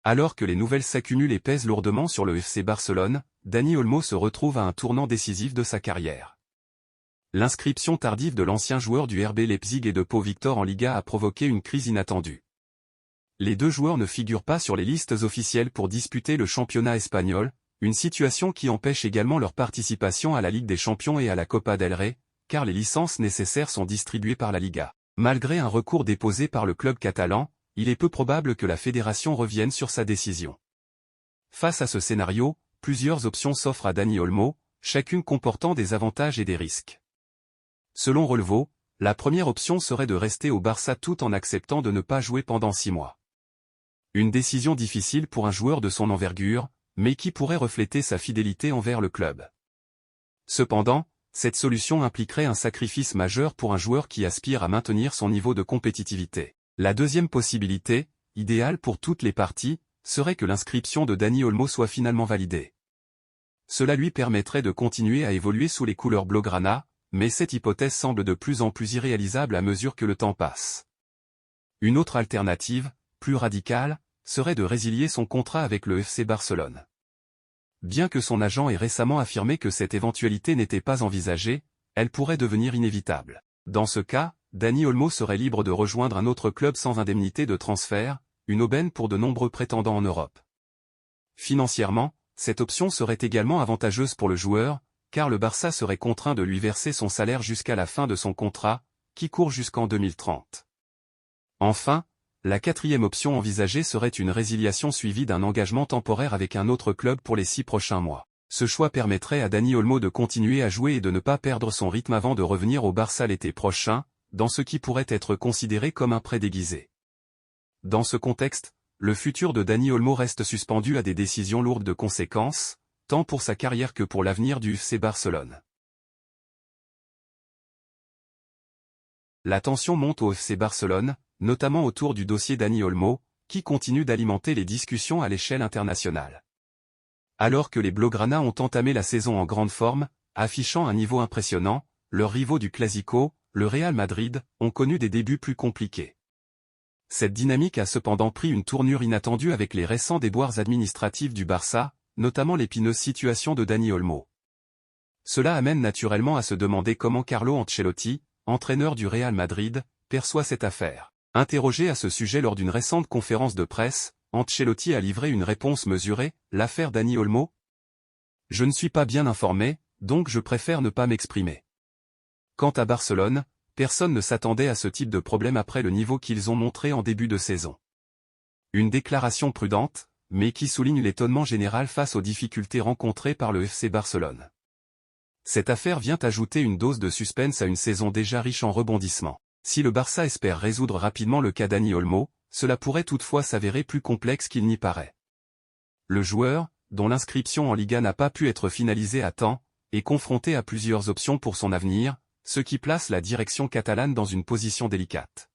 Alors que les nouvelles s'accumulent et pèsent lourdement sur le FC Barcelone, Dani Olmo se retrouve à un tournant décisif de sa carrière. L'inscription tardive de l'ancien joueur du RB Leipzig et de Pau Victor en Liga a provoqué une crise inattendue. Les deux joueurs ne figurent pas sur les listes officielles pour disputer le championnat espagnol, une situation qui empêche également leur participation à la Ligue des Champions et à la Copa del Rey, car les licences nécessaires sont distribuées par la Liga. Malgré un recours déposé par le club catalan, il est peu probable que la fédération revienne sur sa décision. Face à ce scénario, plusieurs options s'offrent à Dani Olmo, chacune comportant des avantages et des risques. Selon Relevo, la première option serait de rester au Barça tout en acceptant de ne pas jouer pendant 6 mois. Une décision difficile pour un joueur de son envergure, mais qui pourrait refléter sa fidélité envers le club. Cependant, cette solution impliquerait un sacrifice majeur pour un joueur qui aspire à maintenir son niveau de compétitivité. La deuxième possibilité, idéale pour toutes les parties, serait que l'inscription de Dani Olmo soit finalement validée. Cela lui permettrait de continuer à évoluer sous les couleurs blaugrana, mais cette hypothèse semble de plus en plus irréalisable à mesure que le temps passe. Une autre alternative, plus radicale, serait de résilier son contrat avec le FC Barcelone. Bien que son agent ait récemment affirmé que cette éventualité n'était pas envisagée, elle pourrait devenir inévitable. Dans ce cas, Dani Olmo serait libre de rejoindre un autre club sans indemnité de transfert, une aubaine pour de nombreux prétendants en Europe. Financièrement, cette option serait également avantageuse pour le joueur, car le Barça serait contraint de lui verser son salaire jusqu'à la fin de son contrat, qui court jusqu'en 2030. Enfin, la quatrième option envisagée serait une résiliation suivie d'un engagement temporaire avec un autre club pour les 6 prochains mois. Ce choix permettrait à Dani Olmo de continuer à jouer et de ne pas perdre son rythme avant de revenir au Barça l'été prochain, dans ce qui pourrait être considéré comme un prêt déguisé. Dans ce contexte, le futur de Dani Olmo reste suspendu à des décisions lourdes de conséquences, tant pour sa carrière que pour l'avenir du FC Barcelone. La tension monte au FC Barcelone, notamment autour du dossier Dani Olmo, qui continue d'alimenter les discussions à l'échelle internationale. Alors que les Blaugrana ont entamé la saison en grande forme, affichant un niveau impressionnant, leurs rivaux du Clásico, le Real Madrid, ont connu des débuts plus compliqués. Cette dynamique a cependant pris une tournure inattendue avec les récents déboires administratifs du Barça, notamment l'épineuse situation de Dani Olmo. Cela amène naturellement à se demander comment Carlo Ancelotti, entraîneur du Real Madrid, perçoit cette affaire. Interrogé à ce sujet lors d'une récente conférence de presse, Ancelotti a livré une réponse mesurée, l'affaire Dani Olmo ? Je ne suis pas bien informé, donc je préfère ne pas m'exprimer. Quant à Barcelone, personne ne s'attendait à ce type de problème après le niveau qu'ils ont montré en début de saison. Une déclaration prudente, mais qui souligne l'étonnement général face aux difficultés rencontrées par le FC Barcelone. Cette affaire vient ajouter une dose de suspense à une saison déjà riche en rebondissements. Si le Barça espère résoudre rapidement le cas Dani Olmo, cela pourrait toutefois s'avérer plus complexe qu'il n'y paraît. Le joueur, dont l'inscription en Liga n'a pas pu être finalisée à temps, est confronté à plusieurs options pour son avenir, ce qui place la direction catalane dans une position délicate.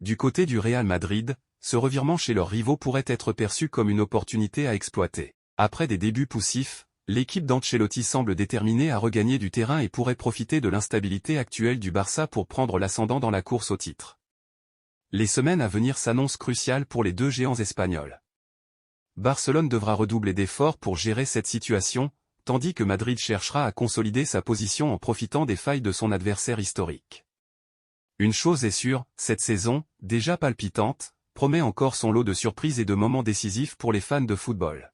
Du côté du Real Madrid, ce revirement chez leurs rivaux pourrait être perçu comme une opportunité à exploiter. Après des débuts poussifs, l'équipe d'Ancelotti semble déterminée à regagner du terrain et pourrait profiter de l'instabilité actuelle du Barça pour prendre l'ascendant dans la course au titre. Les semaines à venir s'annoncent cruciales pour les deux géants espagnols. Barcelone devra redoubler d'efforts pour gérer cette situation, tandis que Madrid cherchera à consolider sa position en profitant des failles de son adversaire historique. Une chose est sûre, cette saison, déjà palpitante, promet encore son lot de surprises et de moments décisifs pour les fans de football.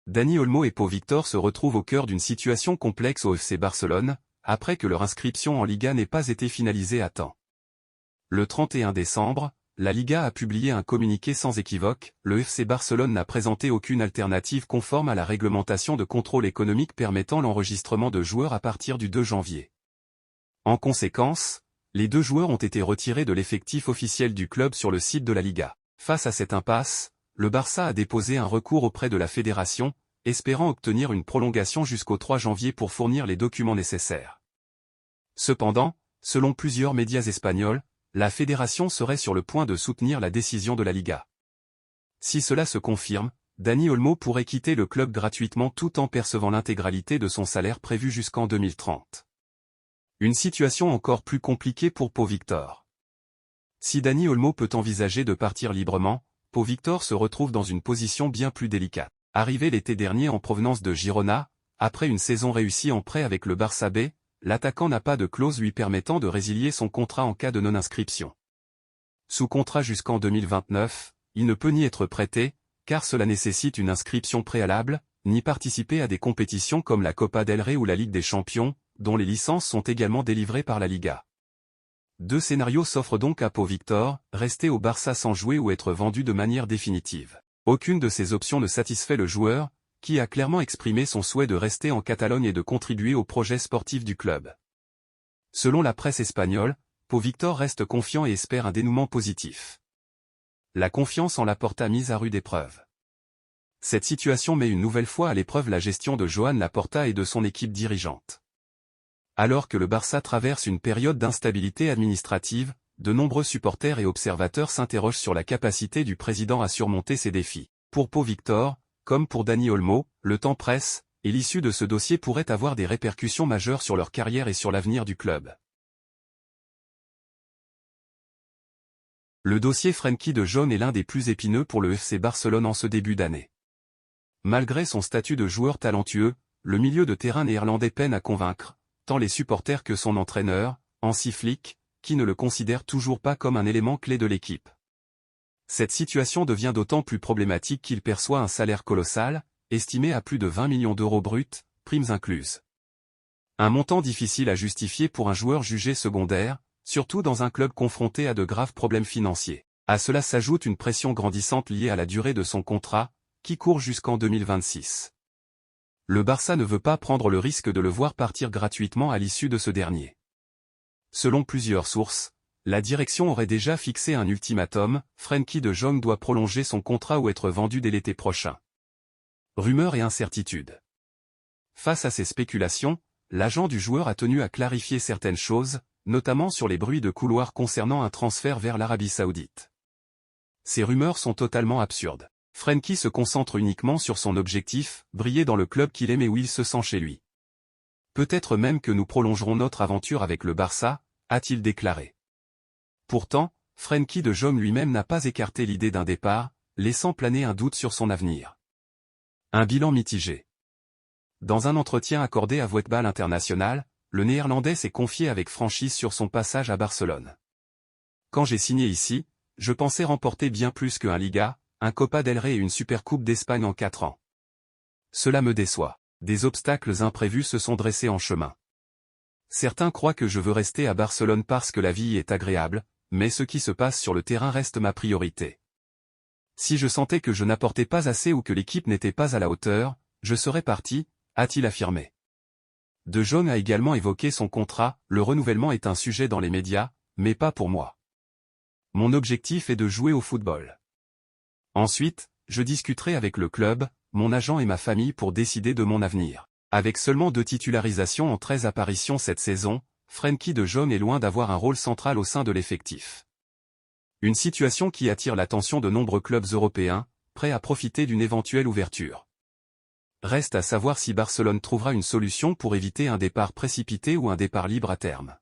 Dani Olmo et Pau Victor se retrouvent au cœur d'une situation complexe au FC Barcelone, après que leur inscription en Liga n'ait pas été finalisée à temps. Le 31 décembre, la Liga a publié un communiqué sans équivoque, le FC Barcelone n'a présenté aucune alternative conforme à la réglementation de contrôle économique permettant l'enregistrement de joueurs à partir du 2 janvier. En conséquence, les deux joueurs ont été retirés de l'effectif officiel du club sur le site de la Liga. Face à cette impasse, le Barça a déposé un recours auprès de la fédération, espérant obtenir une prolongation jusqu'au 3 janvier pour fournir les documents nécessaires. Cependant, selon plusieurs médias espagnols, la fédération serait sur le point de soutenir la décision de la Liga. Si cela se confirme, Dani Olmo pourrait quitter le club gratuitement tout en percevant l'intégralité de son salaire prévu jusqu'en 2030. Une situation encore plus compliquée pour Pau Victor. Si Dani Olmo peut envisager de partir librement, Pau Victor se retrouve dans une position bien plus délicate. Arrivé l'été dernier en provenance de Girona, après une saison réussie en prêt avec le Barça B, l'attaquant n'a pas de clause lui permettant de résilier son contrat en cas de non-inscription. Sous contrat jusqu'en 2029, il ne peut ni être prêté, car cela nécessite une inscription préalable, ni participer à des compétitions comme la Copa del Rey ou la Ligue des Champions, dont les licences sont également délivrées par la Liga. Deux scénarios s'offrent donc à Pau Victor, rester au Barça sans jouer ou être vendu de manière définitive. Aucune de ces options ne satisfait le joueur, qui a clairement exprimé son souhait de rester en Catalogne et de contribuer au projet sportif du club. Selon la presse espagnole, Pau Victor reste confiant et espère un dénouement positif. La confiance en Laporta mise à rude épreuve. Cette situation met une nouvelle fois à l'épreuve la gestion de Joan Laporta et de son équipe dirigeante. Alors que le Barça traverse une période d'instabilité administrative, de nombreux supporters et observateurs s'interrogent sur la capacité du président à surmonter ces défis. Pour Pau Victor, comme pour Dani Olmo, le temps presse, et l'issue de ce dossier pourrait avoir des répercussions majeures sur leur carrière et sur l'avenir du club. Le dossier Frenkie de Jong est l'un des plus épineux pour le FC Barcelone en ce début d'année. Malgré son statut de joueur talentueux, le milieu de terrain néerlandais peine à convaincre, tant les supporters que son entraîneur, Hansi Flick, qui ne le considère toujours pas comme un élément clé de l'équipe. Cette situation devient d'autant plus problématique qu'il perçoit un salaire colossal, estimé à plus de 20 millions d'euros bruts, primes incluses. Un montant difficile à justifier pour un joueur jugé secondaire, surtout dans un club confronté à de graves problèmes financiers. À cela s'ajoute une pression grandissante liée à la durée de son contrat, qui court jusqu'en 2026. Le Barça ne veut pas prendre le risque de le voir partir gratuitement à l'issue de ce dernier. Selon plusieurs sources, la direction aurait déjà fixé un ultimatum, Frenkie de Jong doit prolonger son contrat ou être vendu dès l'été prochain. Rumeurs et incertitudes. Face à ces spéculations, l'agent du joueur a tenu à clarifier certaines choses, notamment sur les bruits de couloir concernant un transfert vers l'Arabie Saoudite. Ces rumeurs sont totalement absurdes. Frenkie se concentre uniquement sur son objectif, briller dans le club qu'il aime et où il se sent chez lui. Peut-être même que nous prolongerons notre aventure avec le Barça, a-t-il déclaré. Pourtant, Frenkie de Jong lui-même n'a pas écarté l'idée d'un départ, laissant planer un doute sur son avenir. Un bilan mitigé. Dans un entretien accordé à Voetbal International, le Néerlandais s'est confié avec franchise sur son passage à Barcelone. Quand j'ai signé ici, je pensais remporter bien plus qu'un Liga, un Copa del Rey et une Supercoupe d'Espagne en 4 ans. Cela me déçoit. Des obstacles imprévus se sont dressés en chemin. Certains croient que je veux rester à Barcelone parce que la vie y est agréable, mais ce qui se passe sur le terrain reste ma priorité. Si je sentais que je n'apportais pas assez ou que l'équipe n'était pas à la hauteur, je serais parti, a-t-il affirmé. De Jong a également évoqué son contrat, le renouvellement est un sujet dans les médias, mais pas pour moi. Mon objectif est de jouer au football. Ensuite, je discuterai avec le club, mon agent et ma famille pour décider de mon avenir. Avec seulement 2 titularisations en 13 apparitions cette saison, Frenkie de Jong est loin d'avoir un rôle central au sein de l'effectif. Une situation qui attire l'attention de nombreux clubs européens, prêts à profiter d'une éventuelle ouverture. Reste à savoir si Barcelone trouvera une solution pour éviter un départ précipité ou un départ libre à terme.